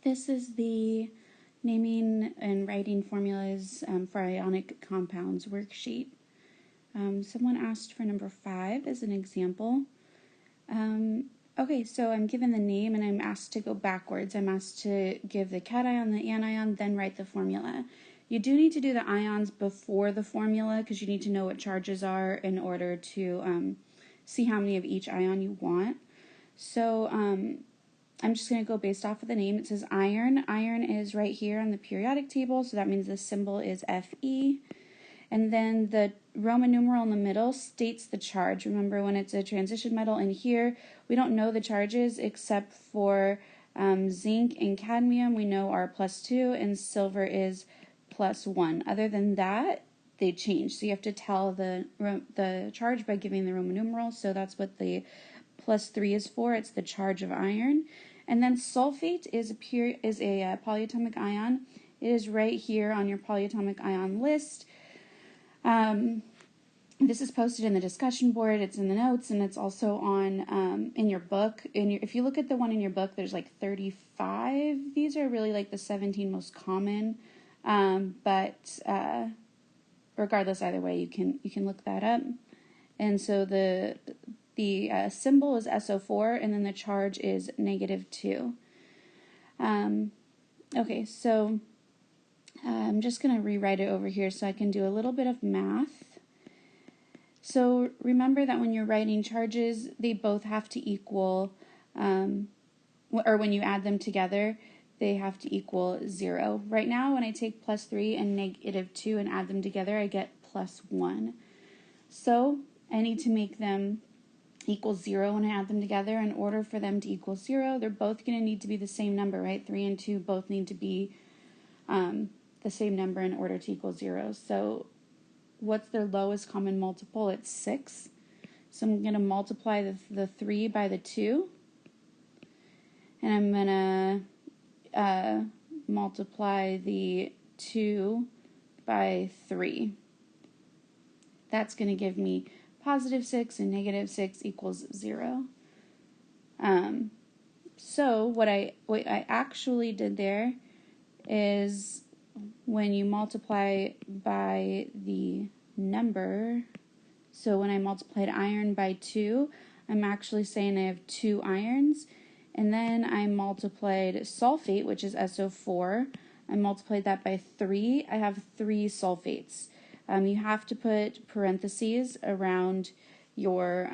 This is the naming and writing formulas for ionic compounds worksheet. Someone asked for number 5 as an example. Okay, so I'm given the name and I'm asked to go backwards. I'm asked to give the cation, the anion, then write the formula. You do need to do the ions before the formula because you need to know what charges are in order to see how many of each ion you want. So I'm just going to go based off of the name. It says iron. Iron is right here on the periodic table, so that means the symbol is Fe. And then the Roman numeral in the middle states the charge. Remember, when it's a transition metal in here, we don't know the charges except for zinc and cadmium we know are +2 and silver is +1. Other than that, they change. So you have to tell the charge by giving the Roman numeral. So that's what the +3 is for. It's the charge of iron. And then sulfate is a polyatomic ion. It is right here on your polyatomic ion list. This is posted in the discussion board, it's in the notes, and it's also on in your book. If you look at the one in your book, there's like 35. These are really like the 17 most common, but regardless, either way, you can look that up. And so the symbol is SO4, and then the charge is -2. Okay, so I'm just going to rewrite it over here so I can do a little bit of math. So remember that when you're writing charges, they both have to equal, or when you add them together, they have to equal 0. Right now, when I take +3 and -2 and add them together, I get +1. So I need to make them equal 0 when I add them together. In order for them to equal 0, they're both going to need to be the same number, right? 3 and 2 both need to be the same number in order to equal 0. So what's their lowest common multiple? It's 6. So I'm going to multiply the 3 by the 2. And I'm going to multiply the 2 by 3. That's going to give me +6 and -6 equals 0. So what I actually did there is when you multiply by the number, so when I multiplied iron by 2, I'm actually saying I have 2 irons, and then I multiplied sulfate, which is SO4, I multiplied that by 3, I have 3 sulfates. You have to put parentheses around your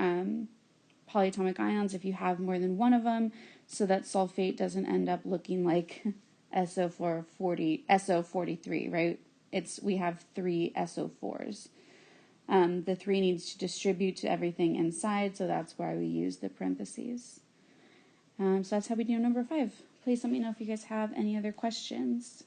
polyatomic ions if you have more than one of them, so that sulfate doesn't end up looking like SO43, right? We have 3 SO4s. The 3 needs to distribute to everything inside, so that's why we use the parentheses. So that's how we do number 5. Please let me know if you guys have any other questions.